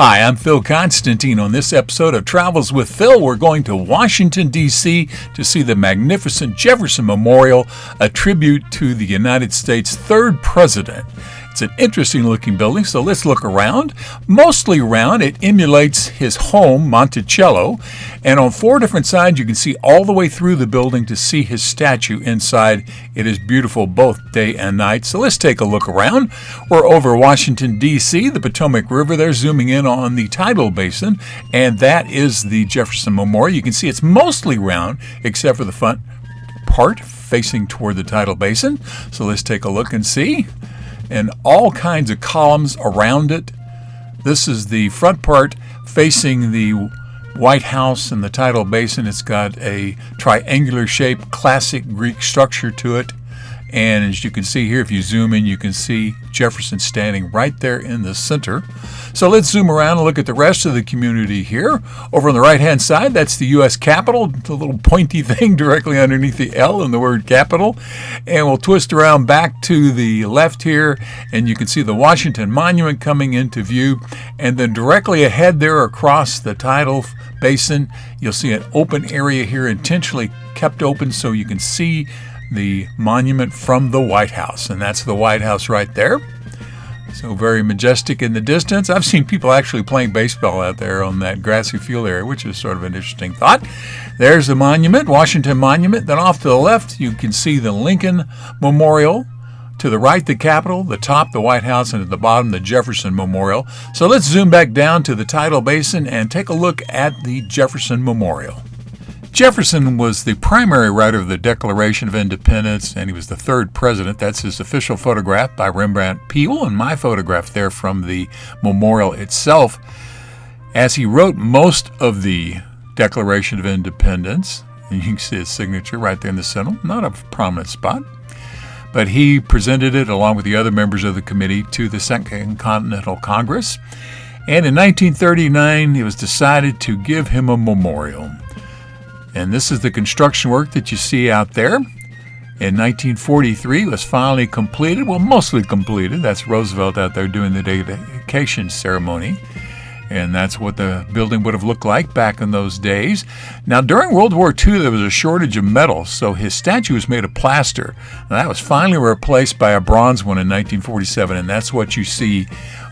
Hi, I'm Phil Constantine. On this episode of Travels with Phil, we're going to Washington, D.C. to see the magnificent Jefferson Memorial, a tribute to the United States' third president. It's an interesting looking building, so let's look around. Mostly round, it emulates his home, Monticello, and on four different sides you can see all the way through the building to see his statue inside. It is beautiful both day and night, so let's take a look around. We're over Washington, D.C., the Potomac River there, zooming in on the tidal basin, and that is the Jefferson Memorial. You can see it's mostly round, except for the front part facing toward the tidal basin. So let's take a look and see. And all kinds of columns around it. This is the front part facing the White House and the tidal basin. It's got a triangular shape, classic Greek structure to it. And as you can see here, if you zoom in, you can see Jefferson standing right there in the center. So let's zoom around and look at the rest of the community here. Over on the right-hand side, that's the U.S. Capitol, the little pointy thing directly underneath the L in the word Capitol. And we'll twist around back to the left here, and you can see the Washington Monument coming into view. And then directly ahead there across the tidal basin, you'll see an open area here, intentionally kept open so you can see the monument from the White House, and that's the White House right there. So very majestic in the distance. I've seen people actually playing baseball out there on that grassy field area, which is sort of an interesting thought. There's the monument, Washington Monument. Then off to the left, you can see the Lincoln Memorial. To the right, the Capitol, the top, the White House, and at the bottom, the Jefferson Memorial. So let's zoom back down to the tidal basin and take a look at the Jefferson Memorial. Jefferson was the primary writer of the Declaration of Independence, and he was the third president. That's his official photograph by Rembrandt Peale, and my photograph there from the memorial itself. As he wrote most of the Declaration of Independence, and you can see his signature right there in the center, not a prominent spot, but he presented it along with the other members of the committee to the Second Continental Congress. And in 1939, it was decided to give him a memorial. And this is the construction work that you see out there. In 1943, it was finally completed, well, mostly completed. That's Roosevelt out there doing the dedication ceremony. And that's what the building would have looked like back in those days. Now, during World War II, there was a shortage of metal, so his statue was made of plaster. Now, that was finally replaced by a bronze one in 1947, and that's what you see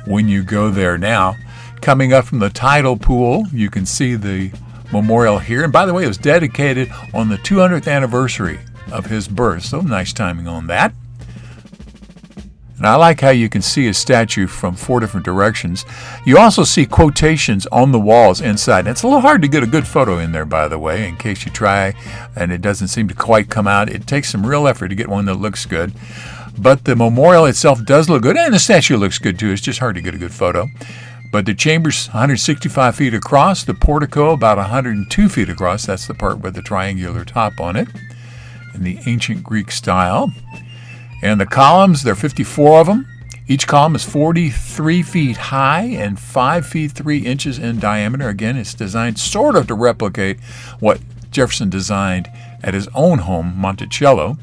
when you go there now. Coming up from the tidal pool, you can see the memorial here. And by the way, it was dedicated on the 200th anniversary of his birth, so nice timing on that. And I like how you can see his statue from four different directions. You also see quotations on the walls inside. And it's a little hard to get a good photo in there, by the way, in case you try and it doesn't seem to quite come out. It takes some real effort to get one that looks good. But the memorial itself does look good, and the statue looks good too. It's just hard to get a good photo. But the chamber's 165 feet across, the portico about 102 feet across. That's the part with the triangular top on it in the ancient Greek style. And the columns, there are 54 of them. Each column is 43 feet high and 5 feet 3 inches in diameter. Again, it's designed sort of to replicate what Jefferson designed at his own home, Monticello.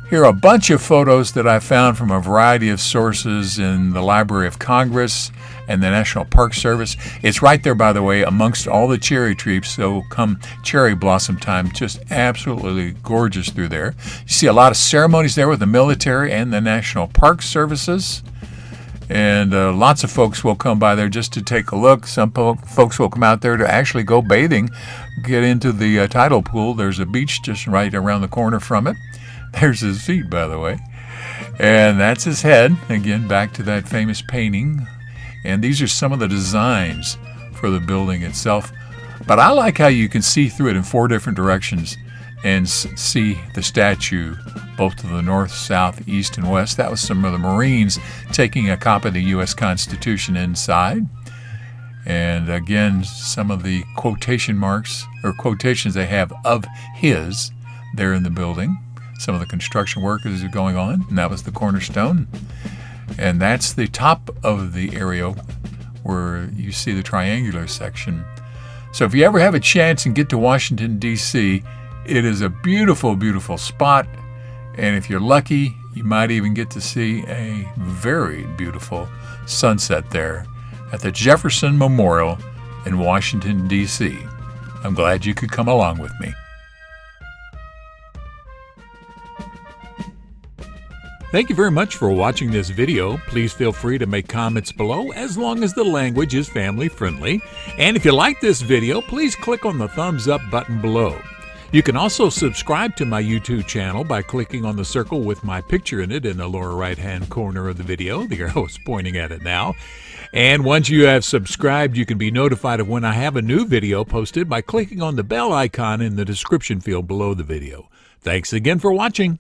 Here are a bunch of photos that I found from a variety of sources in the Library of Congress and the National Park Service. It's right there, by the way, amongst all the cherry trees, so come cherry blossom time, just absolutely gorgeous through there. You see a lot of ceremonies there with the military and the National Park Services. And lots of folks will come by there just to take a look. Some folks will come out there to actually go bathing, get into the tidal pool. There's a beach just right around the corner from it. There's his feet, by the way. And that's his head. Again, back to that famous painting. And these are some of the designs for the building itself. But I like how you can see through it in four different directions and see the statue both to the north, south, east, and west. That was some of the Marines taking a copy of the U.S. Constitution inside. And again, some of the quotation marks or quotations they have of his there in the building. Some of the construction work is going on, and that was the cornerstone. And that's the top of the area where you see the triangular section. So if you ever have a chance and get to Washington, D.C., it is a beautiful, beautiful spot. And if you're lucky, you might even get to see a very beautiful sunset there at the Jefferson Memorial in Washington, D.C. I'm glad you could come along with me. Thank you very much for watching this video. Please feel free to make comments below as long as the language is family friendly. And if you like this video, please click on the thumbs up button below. You can also subscribe to my YouTube channel by clicking on the circle with my picture in it in the lower right hand corner of the video. The arrow is pointing at it now. And once you have subscribed, you can be notified of when I have a new video posted by clicking on the bell icon in the description field below the video. Thanks again for watching.